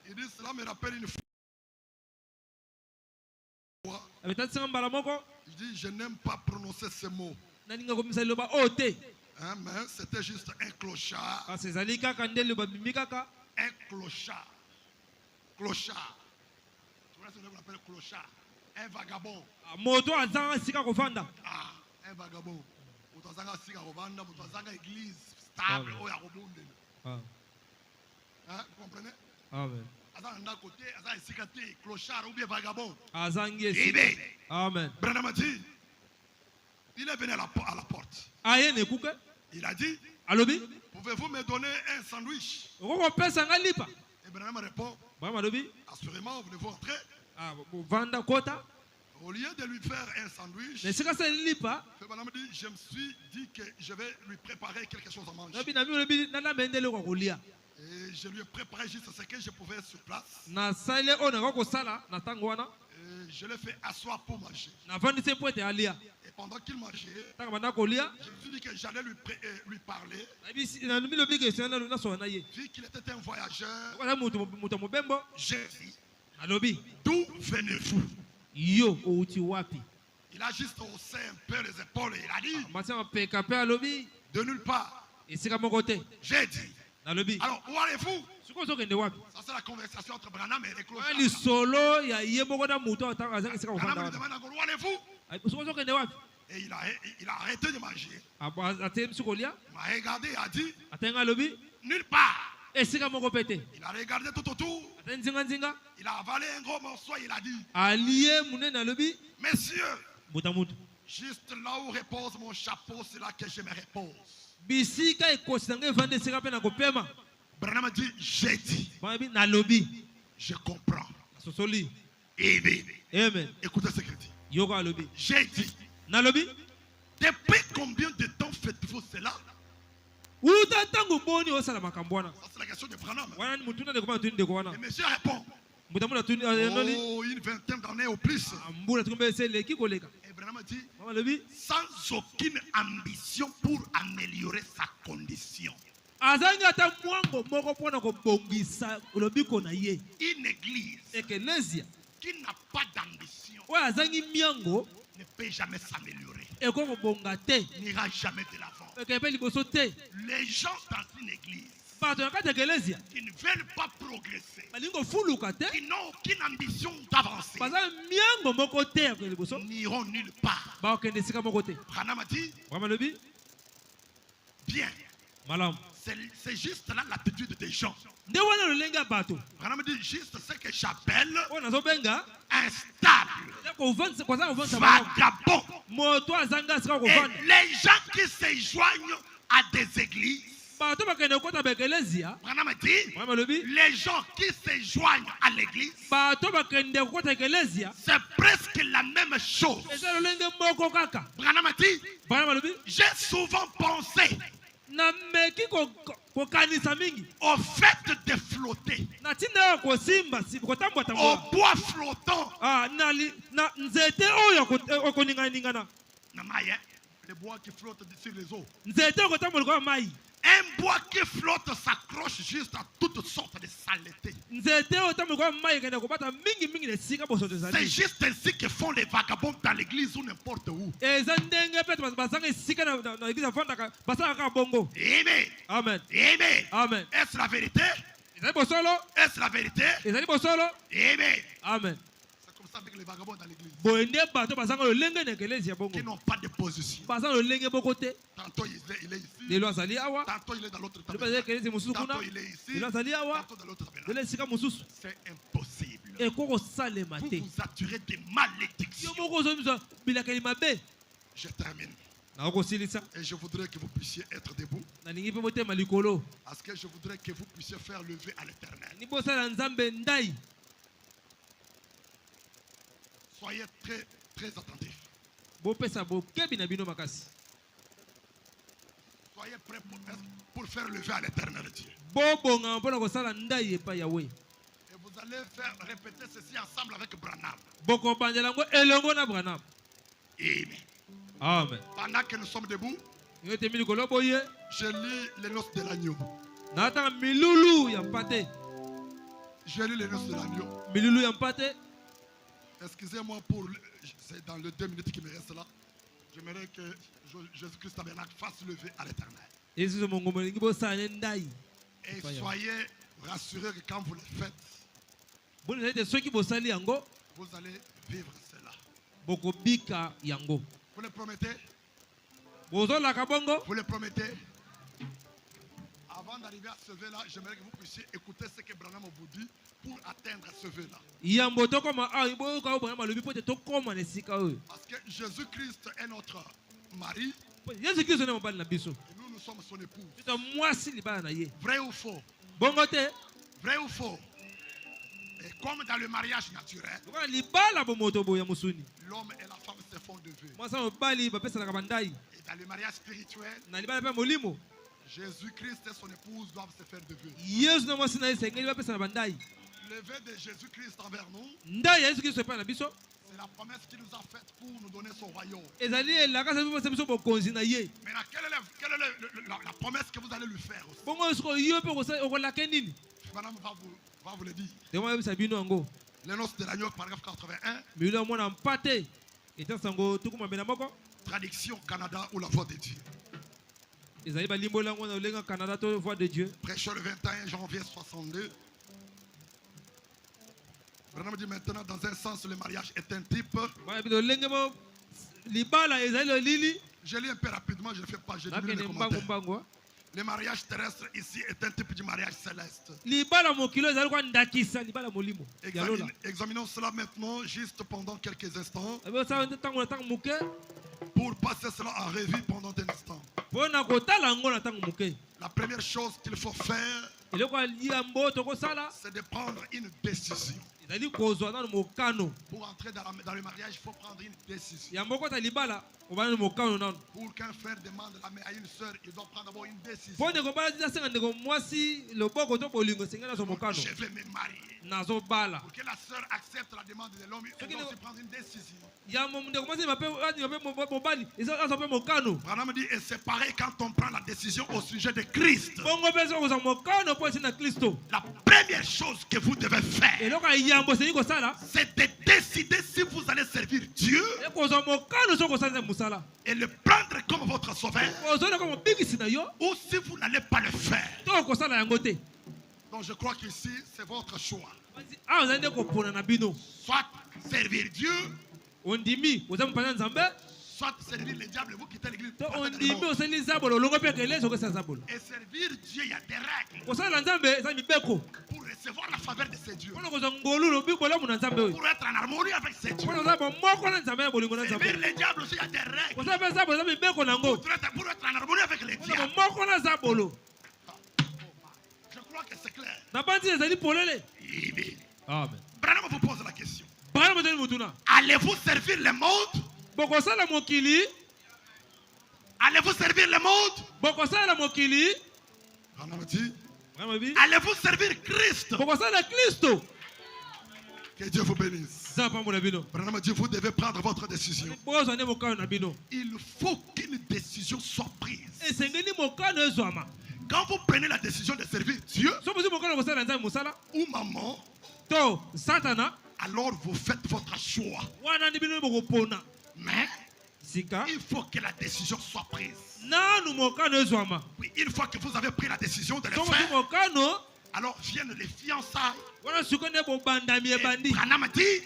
Il dit, cela me rappelle une fois. Il dit, je n'aime pas prononcer ces mots. Hein, mais c'était juste un clochard. Un clochard. Clochard. Tu vois ce qu'on appelle clochard? Un vagabond. Un vagabond. Église stable. Hein, vous comprenez? Amen. Côté, clochard ou bien vagabond. Amen. Branham a dit, il est venu à la porte. Il a dit, pouvez-vous me donner un sandwich? Et Branham répond, assurément, voulez-vous entrer? Au lieu de lui faire un sandwich, Branham dit, je me suis dit que je vais lui préparer quelque chose à manger. Et je lui ai préparé juste ce que je pouvais sur place. Et je l'ai fait asseoir pour manger. Et pendant qu'il mangeait, je me suis dit que j'allais lui parler. Vu qu'il était un voyageur, j'ai dit, d'où venez-vous? Il a juste haussé un peu les épaules et il a dit, de nulle part. J'ai dit, alors où allez-vous? Ça c'est la conversation entre Branham et les clochards. Branham lui demande encore où allez-vous? Et il a arrêté de manger. Il m'a regardé et a dit, nulle part. Il a regardé tout autour. Il a avalé un gros morceau et il a dit, messieurs, juste là où repose mon chapeau, c'est là que je me repose. Branham a dit, j'ai dit, je comprends. Amen. Écoutez ce qu'il dit. J'ai dit, depuis combien de temps faites-vous cela? Ça c'est la question de Branham. Et monsieur répond, oh, une vingtaine d'années au plus. Et Branham a dit, sans aucune ambition pour améliorer sa condition. Une église qui n'a pas d'ambition ne peut jamais s'améliorer, n'ira jamais de l'avant. Les gens dans une église qui ne veulent pas progresser, qui n'ont aucune ambition d'avancer, n'iront nulle part. Branham a dit, bien. C'est juste là l'attitude des gens. Branham dit juste ce que j'appelle instable, vagabond. Et les gens qui se joignent à des églises, Branham dit, les gens qui se joignent à l'église, c'est presque la même chose. Branham dit, j'ai souvent pensé au fait de flotter, au bois flottant. Le bois qui flotte sur les eaux. Un bois qui flotte s'accroche juste à toutes sortes de saletés. C'est juste ainsi que font les vagabonds dans l'église ou n'importe où. Amen. Amen. Amen. Amen. Est-ce la vérité? Est-ce la vérité? Amen. Amen. C'est comme ça avec les vagabonds dans l'église. Qui n'ont pas de position. Tantôt il est ici. Tantôt il est dans l'autre tabernacle. Tantôt il est ici. Tantôt dans l'autre tabernacle. C'est impossible. Vous vous attirez des malédictions. Je termine. Et je voudrais que vous puissiez être debout. Parce que je voudrais que vous puissiez faire lever à l'Éternel. Soyez très, très attentifs. Soyez prêts pour faire lever à l'Éternel Dieu. Et vous allez faire répéter ceci ensemble avec Branham. Amen. Amen. Pendant que nous sommes debout, je lis les noces de l'agneau. Je lis les noces de l'agneau. Excusez-moi c'est dans les 2 minutes qui me restent là. J'aimerais que Jésus-Christ tabernacle fasse lever à l'Éternel. Et soyez rassurés que quand vous le faites, vous allez vivre cela. Vous le promettez? Vous le promettez? Avant d'arriver à ce vœu-là, j'aimerais que vous puissiez écouter ce que Branham vous dit pour atteindre ce vœu-là. Parce que Jésus-Christ est notre mari. Et nous sommes son épouse. Vrai ou faux? Vrai ou faux? Et comme dans le mariage naturel, l'homme et la femme se font de vœux. Et dans le mariage spirituel, Jésus-Christ et son épouse doivent se faire de vœux. Le vœu de Jésus-Christ envers nous, c'est la promesse qu'il nous a faite pour nous donner son royaume. Maintenant, quelle est la promesse que vous allez lui faire aussi? Madame va vous le dire. Les noces de l'agneau, paragraphe 81. Traduction Canada ou la voix de Dieu. Prêcheur le 21 janvier 62. Branham dit maintenant, dans un sens, le mariage est un type. Je lis un peu rapidement, je ne fais pas, je lis les commentaires. Le mariage terrestre ici est un type du mariage céleste. Examinons cela maintenant, juste pendant quelques instants, pour passer cela en revue pendant un instant. La première chose qu'il faut faire, c'est de prendre une décision. Pour entrer dans le mariage, il faut prendre une décision. Pour qu'un frère demande la main à une soeur, il doit prendre d'abord une décision. Je vais me marier. Pour que la soeur accepte la demande de l'homme, il doit aussi prendre une décision. Branham dit, et c'est pareil quand on prend la décision au sujet de Christ. La première chose que vous devez faire, c'est de décider si vous allez servir Dieu et le prendre comme votre sauveur, ou si vous n'allez pas le faire. Donc je crois qu'ici, c'est votre choix. Soit servir Dieu, soit servir le diable, vous quittez l'église. On dit mais c'est zabolo longo pe kele so que ça zabolo. Et servir Dieu, il y a des règles. Pour ça nzambe ça mibeko. Pour recevoir la faveur de ces dieux. Pour être en harmonie avec ces dieux. Servir le diable aussi, il y a des règles. Pour être en harmonie avec les diables. Je crois que c'est clair. Amen. Branham vous pose la question. Allez-vous servir le monde? Allez-vous servir le monde? Branham dit, allez-vous servir Christ? Que Dieu vous bénisse. Branham dit, vous devez prendre votre décision. Il faut qu'une décision soit prise. Quand vous prenez la décision de servir Dieu ou maman, alors vous faites votre choix. Mais il faut que la décision soit prise. Oui, une fois que vous avez pris la décision de le faire, alors viennent les fiançailles. Et Branham dit,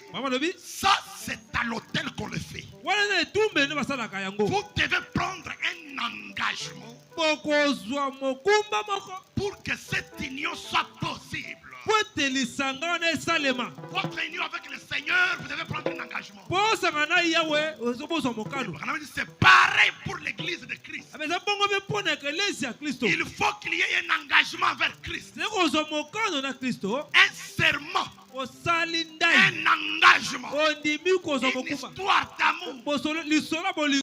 ça c'est à l'hôtel qu'on le fait. Vous devez prendre un engagement pour que cette union soit possible. Votre union avec le Seigneur, vous devez prendre un engagement. C'est pareil pour l'église de Christ. Il faut qu'il y ait un engagement vers Christ. Un serment. Un engagement. Une histoire d'amour.